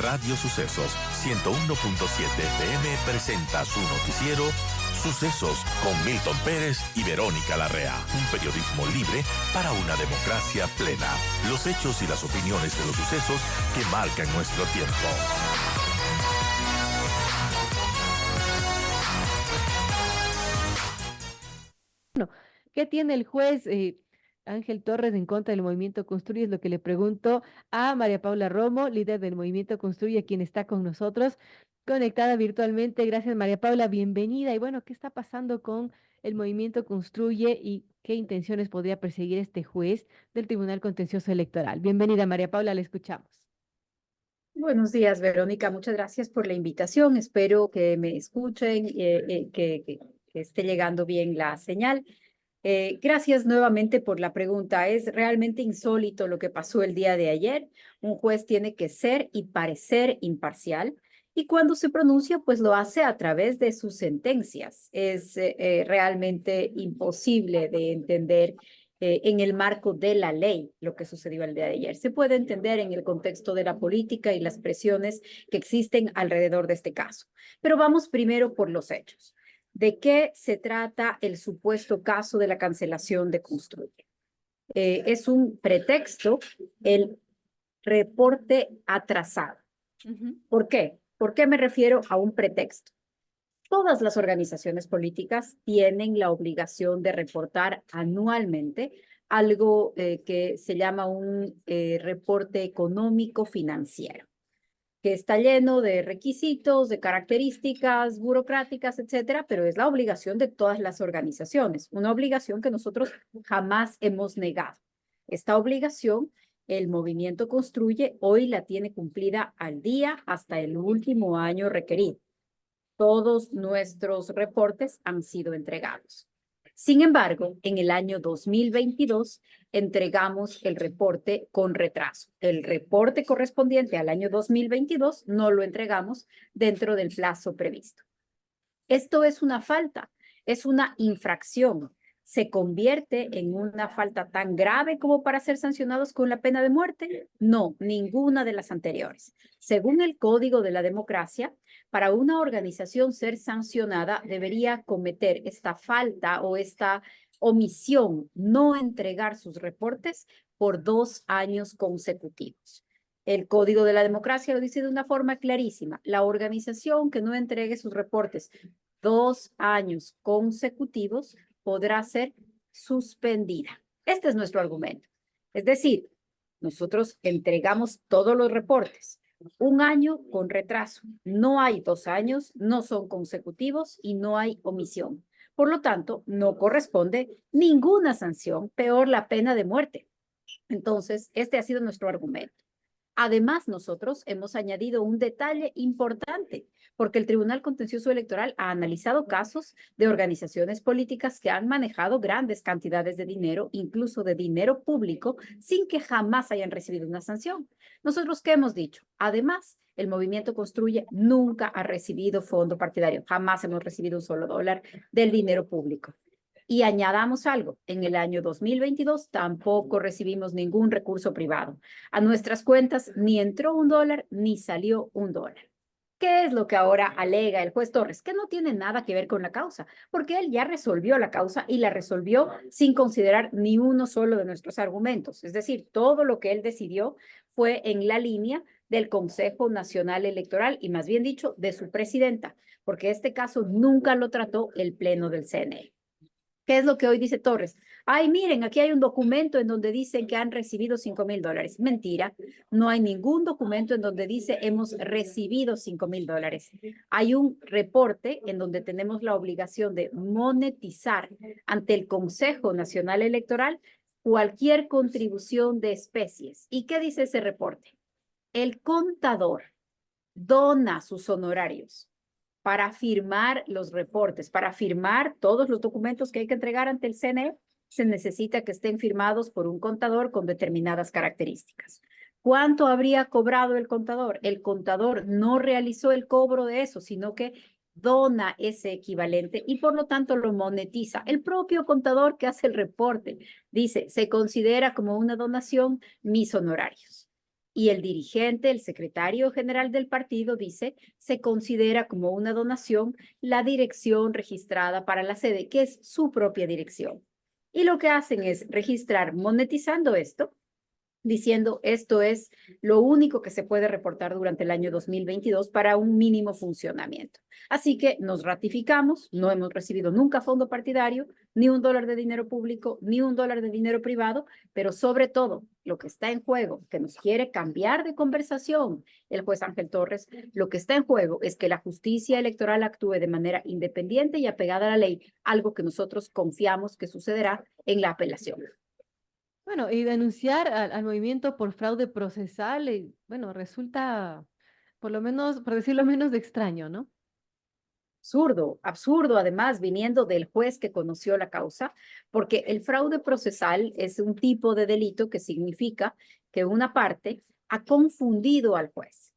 Radio Sucesos 101.7 FM presenta su noticiero Sucesos con Milton Pérez y Verónica Larrea. Un periodismo libre para una democracia plena. Los hechos y las opiniones de los sucesos que marcan nuestro tiempo. ¿Qué tiene el juez Ángel Torres en contra del movimiento Construye? Es lo que le pregunto a María Paula Romo, líder del movimiento Construye, quien está con nosotros conectada virtualmente. Gracias, María Paula, bienvenida. Y bueno, ¿qué está pasando con el movimiento Construye y qué intenciones podría perseguir este juez del Tribunal Contencioso Electoral? Bienvenida, María Paula, le escuchamos. Buenos días, Verónica. Muchas gracias por la invitación. Espero que me escuchen, que esté llegando bien la señal. Gracias nuevamente por la pregunta. Es realmente insólito lo que pasó el día de ayer. Un juez tiene que ser y parecer imparcial y cuando se pronuncia, pues lo hace a través de sus sentencias. Es realmente imposible de entender en el marco de la ley lo que sucedió el día de ayer. Se puede entender en el contexto de la política y las presiones que existen alrededor de este caso. Pero vamos primero por los hechos. ¿De qué se trata el supuesto caso de la cancelación de Construye? Es un pretexto, el reporte atrasado. ¿Por qué? ¿Por qué me refiero a un pretexto? Todas las organizaciones políticas tienen la obligación de reportar anualmente algo que se llama un reporte económico financiero, que está lleno de requisitos, de características burocráticas, etcétera, pero es la obligación de todas las organizaciones, una obligación que nosotros jamás hemos negado. Esta obligación, el movimiento Construye, hoy la tiene cumplida al día hasta el último año requerido. Todos nuestros reportes han sido entregados. Sin embargo, en el año 2022 entregamos el reporte con retraso. El reporte correspondiente al año 2022 no lo entregamos dentro del plazo previsto. Esto es una falta, es una infracción. ¿Se convierte en una falta tan grave como para ser sancionados con la pena de muerte? No, ninguna de las anteriores. Según el Código de la Democracia, para una organización ser sancionada debería cometer esta falta o esta omisión, no entregar sus reportes por 2 años consecutivos. El Código de la Democracia lo dice de una forma clarísima. La organización que no entregue sus reportes 2 años consecutivos podrá ser suspendida. Este es nuestro argumento. Es decir, nosotros entregamos todos los reportes. 1 año con retraso. No hay 2 años, no son consecutivos y no hay omisión. Por lo tanto, no corresponde ninguna sanción, peor la pena de muerte. Entonces, este ha sido nuestro argumento. Además, nosotros hemos añadido un detalle importante, porque el Tribunal Contencioso Electoral ha analizado casos de organizaciones políticas que han manejado grandes cantidades de dinero, incluso de dinero público, sin que jamás hayan recibido una sanción. Nosotros, ¿qué hemos dicho? Además, el movimiento Construye nunca ha recibido fondo partidario, jamás hemos recibido un solo dólar del dinero público. Y añadamos algo, en el año 2022 tampoco recibimos ningún recurso privado. A nuestras cuentas ni entró un dólar ni salió un dólar. ¿Qué es lo que ahora alega el juez Torres? Que no tiene nada que ver con la causa, porque él ya resolvió la causa y la resolvió sin considerar ni uno solo de nuestros argumentos. Es decir, todo lo que él decidió fue en la línea del Consejo Nacional Electoral y más bien dicho, de su presidenta, porque este caso nunca lo trató el Pleno del CNE. ¿Qué es lo que hoy dice Torres? Ay, miren, aquí hay un documento en donde dicen que han recibido $5,000. Mentira, no hay ningún documento en donde dice hemos recibido $5,000. Hay un reporte en donde tenemos la obligación de monetizar ante el Consejo Nacional Electoral cualquier contribución de especies. ¿Y qué dice ese reporte? El contador dona sus honorarios para firmar los reportes, para firmar todos los documentos que hay que entregar ante el CNE, se necesita que estén firmados por un contador con determinadas características. ¿Cuánto habría cobrado el contador? El contador no realizó el cobro de eso, sino que dona ese equivalente y por lo tanto lo monetiza. El propio contador que hace el reporte dice, se considera como una donación mis honorarios. Y el dirigente, el secretario general del partido, dice, se considera como una donación la dirección registrada para la sede, que es su propia dirección. Y lo que hacen es registrar monetizando esto, diciendo esto es lo único que se puede reportar durante el año 2022 para un mínimo funcionamiento. Así que nos ratificamos, no hemos recibido nunca fondo partidario, ni un dólar de dinero público, ni un dólar de dinero privado, pero sobre todo lo que está en juego, que nos quiere cambiar de conversación el juez Ángel Torres, lo que está en juego es que la justicia electoral actúe de manera independiente y apegada a la ley, algo que nosotros confiamos que sucederá en la apelación. Bueno, y denunciar al movimiento por fraude procesal, bueno, resulta, por lo menos, por decirlo menos, de extraño, ¿no? Absurdo, absurdo además viniendo del juez que conoció la causa, porque el fraude procesal es un tipo de delito que significa que una parte ha confundido al juez.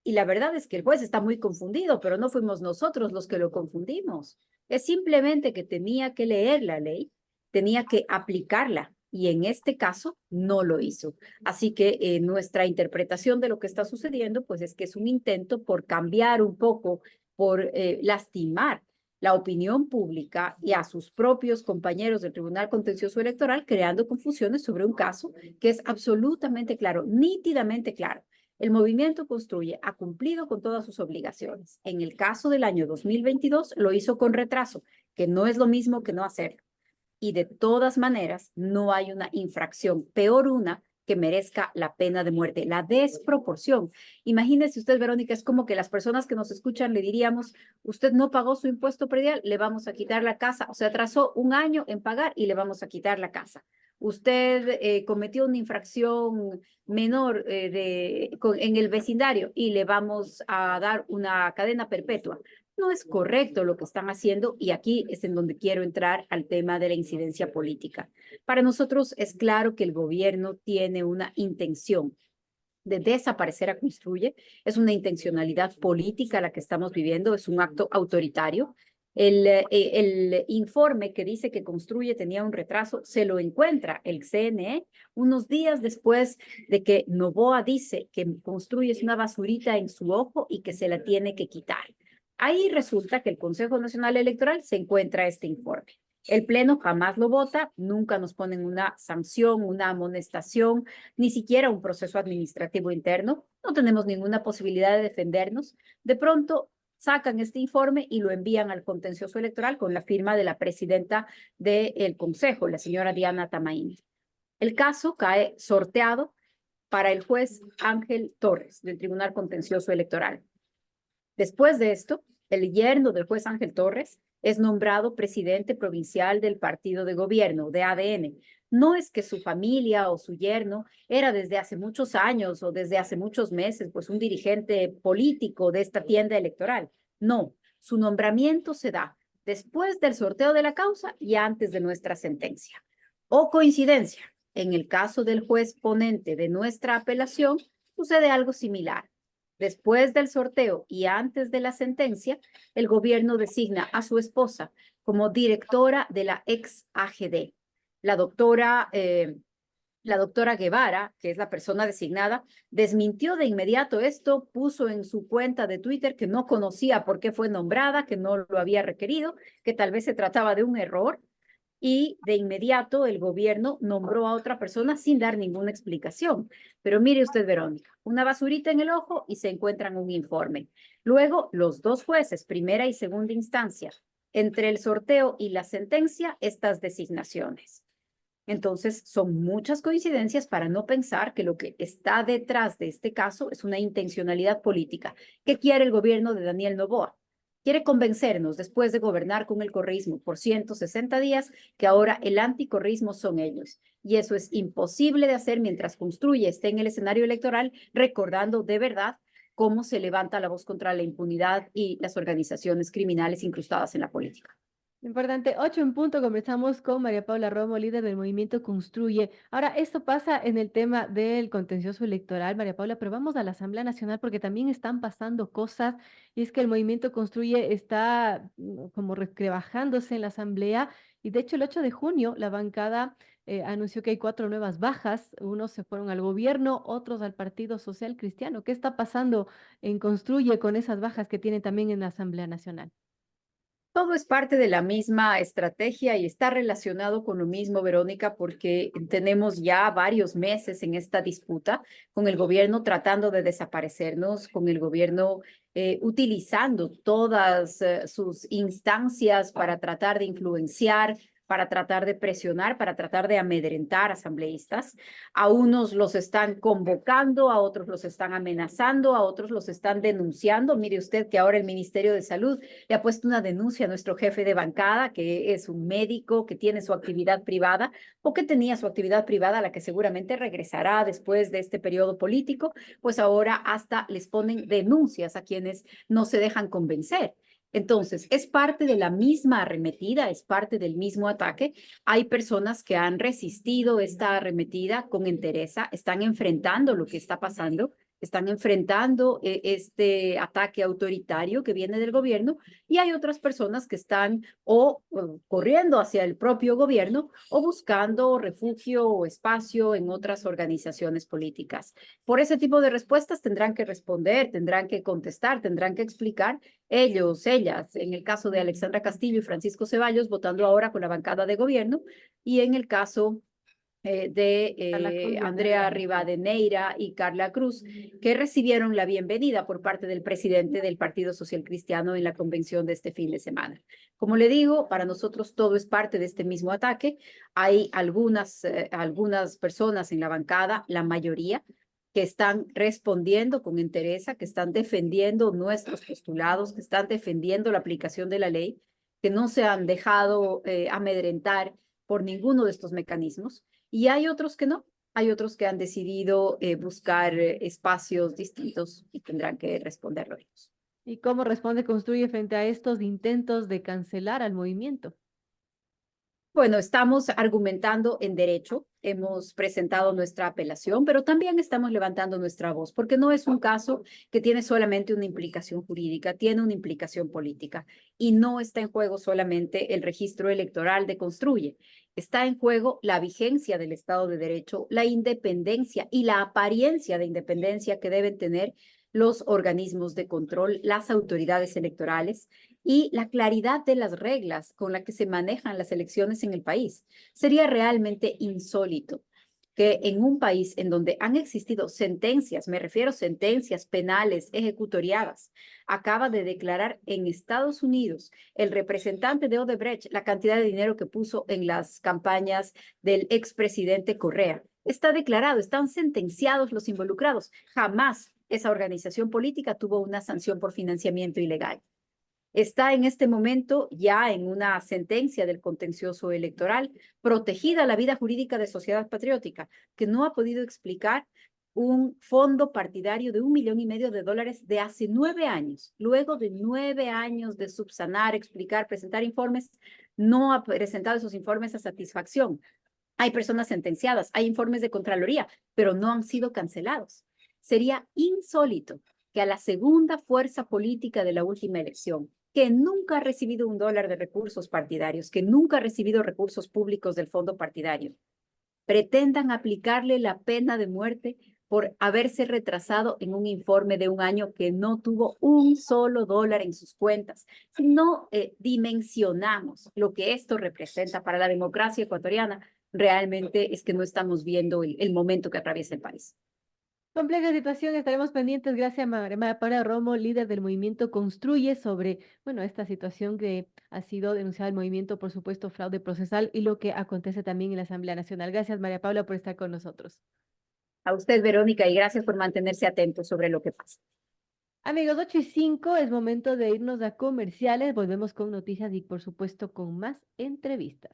Y la verdad es que el juez está muy confundido, pero no fuimos nosotros los que lo confundimos. Es simplemente que tenía que leer la ley, tenía que aplicarla y en este caso no lo hizo. Así que nuestra interpretación de lo que está sucediendo, pues es que es un intento por cambiar un poco, por lastimar la opinión pública y a sus propios compañeros del Tribunal Contencioso Electoral, creando confusiones sobre un caso que es absolutamente claro, nítidamente claro. El movimiento Construye ha cumplido con todas sus obligaciones. En el caso del año 2022 lo hizo con retraso, que no es lo mismo que no hacerlo. Y de todas maneras, no hay una infracción, peor una, que merezca la pena de muerte, la desproporción. Imagínese usted, Verónica, es como que las personas que nos escuchan le diríamos, usted no pagó su impuesto predial, le vamos a quitar la casa, o se atrasó un año en pagar y le vamos a quitar la casa. Usted cometió una infracción menor en el vecindario y le vamos a dar una cadena perpetua. No es correcto lo que están haciendo y aquí es en donde quiero entrar al tema de la incidencia política. Para nosotros es claro que el gobierno tiene una intención de desaparecer a Construye, es una intencionalidad política la que estamos viviendo, es un acto autoritario. El informe que dice que Construye tenía un retraso se lo encuentra el CNE unos días después de que Noboa dice que Construye es una basurita en su ojo y que se la tiene que quitar. Ahí resulta que el Consejo Nacional Electoral se encuentra este informe. El Pleno jamás lo vota, nunca nos ponen una sanción, una amonestación, ni siquiera un proceso administrativo interno. No tenemos ninguna posibilidad de defendernos. De pronto sacan este informe y lo envían al contencioso electoral con la firma de la presidenta del Consejo, la señora Diana Tamaín. El caso cae sorteado para el juez Ángel Torres del Tribunal Contencioso Electoral. Después de esto, el yerno del juez Ángel Torres es nombrado presidente provincial del partido de gobierno, de ADN. No es que su familia o su yerno era desde hace muchos años o desde hace muchos meses, pues un dirigente político de esta tienda electoral. No, su nombramiento se da después del sorteo de la causa y antes de nuestra sentencia. O coincidencia, en el caso del juez ponente de nuestra apelación, sucede algo similar. Después del sorteo y antes de la sentencia, el gobierno designa a su esposa como directora de la ex AGD. La doctora Guevara, que es la persona designada, desmintió de inmediato esto, puso en su cuenta de Twitter que no conocía por qué fue nombrada, que no lo había requerido, que tal vez se trataba de un error y de inmediato el gobierno nombró a otra persona sin dar ninguna explicación. Pero mire usted, Verónica, una basurita en el ojo y se encuentran un informe. Luego, los dos jueces, primera y segunda instancia, entre el sorteo y la sentencia, estas designaciones. Entonces, son muchas coincidencias para no pensar que lo que está detrás de este caso es una intencionalidad política. ¿Qué quiere el gobierno de Daniel Noboa? Quiere convencernos, después de gobernar con el correísmo por 160 días, que ahora el anticorreísmo son ellos. Y eso es imposible de hacer mientras Construye esté en el escenario electoral, recordando de verdad cómo se levanta la voz contra la impunidad y las organizaciones criminales incrustadas en la política. Importante, 8 en punto, conversamos con María Paula Romo, líder del movimiento Construye. Ahora, esto pasa en el tema del contencioso electoral, María Paula, pero vamos a la Asamblea Nacional porque también están pasando cosas y es que el movimiento Construye está como rebajándose en la Asamblea y de hecho el 8 de junio la bancada anunció que hay 4 nuevas bajas, unos se fueron al gobierno, otros al Partido Social Cristiano. ¿Qué está pasando en Construye con esas bajas que tiene también en la Asamblea Nacional? Todo es parte de la misma estrategia y está relacionado con lo mismo, Verónica, porque tenemos ya varios meses en esta disputa con el gobierno tratando de desaparecernos, con el gobierno utilizando todas sus instancias para tratar de influenciar, para tratar de presionar, para tratar de amedrentar asambleístas. A unos los están convocando, a otros los están amenazando, a otros los están denunciando. Mire usted que ahora el Ministerio de Salud le ha puesto una denuncia a nuestro jefe de bancada, que es un médico que tiene su actividad privada o que tenía su actividad privada, a la que seguramente regresará después de este periodo político, pues ahora hasta les ponen denuncias a quienes no se dejan convencer. Entonces, es parte de la misma arremetida, es parte del mismo ataque. Hay personas que han resistido esta arremetida con entereza, están enfrentando lo que está pasando, están enfrentando este ataque autoritario que viene del gobierno, y hay otras personas que están o corriendo hacia el propio gobierno o buscando refugio o espacio en otras organizaciones políticas. Por ese tipo de respuestas tendrán que responder, tendrán que contestar, tendrán que explicar ellos, ellas, en el caso de Alexandra Castillo y Francisco Ceballos, votando ahora con la bancada de gobierno, y en el caso Carla Cruz de y Andrea Rivadeneira y Carla Cruz, que recibieron la bienvenida por parte del presidente del Partido Social Cristiano en la convención de este fin de semana. Como le digo, para nosotros todo es parte de este mismo ataque. Hay algunas personas en la bancada, la mayoría, que están respondiendo con entereza, que están defendiendo nuestros postulados, que están defendiendo la aplicación de la ley, que no se han dejado amedrentar por ninguno de estos mecanismos. Y hay otros que no, hay otros que han decidido buscar espacios distintos y tendrán que responderlo ellos. ¿Y cómo responde Construye frente a estos intentos de cancelar al movimiento? Bueno, estamos argumentando en derecho, hemos presentado nuestra apelación, pero también estamos levantando nuestra voz, porque no es un caso que tiene solamente una implicación jurídica, tiene una implicación política y no está en juego solamente el registro electoral de Construye. Está en juego la vigencia del Estado de Derecho, la independencia y la apariencia de independencia que deben tener los organismos de control, las autoridades electorales y la claridad de las reglas con las que se manejan las elecciones en el país. Sería realmente insólito que en un país en donde han existido sentencias, me refiero a sentencias penales ejecutoriadas, acaba de declarar en Estados Unidos el representante de Odebrecht la cantidad de dinero que puso en las campañas del expresidente Correa. Está declarado, están sentenciados los involucrados. Jamás esa organización política tuvo una sanción por financiamiento ilegal. Está en este momento ya en una sentencia del contencioso electoral, protegida la vida jurídica de Sociedad Patriótica, que no ha podido explicar un fondo partidario de $1,500,000 de hace 9 años. Luego de 9 años de subsanar, explicar, presentar informes, no ha presentado esos informes a satisfacción. Hay personas sentenciadas, hay informes de Contraloría, pero no han sido cancelados. Sería insólito que a la segunda fuerza política de la última elección, que nunca ha recibido $1 de recursos partidarios, que nunca ha recibido recursos públicos del fondo partidario, pretendan aplicarle la pena de muerte por haberse retrasado en un informe de un año que no tuvo un solo dólar en sus cuentas. Si no dimensionamos lo que esto representa para la democracia ecuatoriana, realmente es que no estamos viendo el momento que atraviesa el país. Compleja situación, estaremos pendientes. Gracias a María Paula Romo, líder del movimiento Construye, sobre, bueno, esta situación que ha sido denunciada el movimiento, por supuesto, fraude procesal y lo que acontece también en la Asamblea Nacional. Gracias, María Paula, por estar con nosotros. A usted, Verónica, y gracias por mantenerse atentos sobre lo que pasa. Amigos, 8:05, es momento de irnos a comerciales. Volvemos con noticias y, por supuesto, con más entrevistas.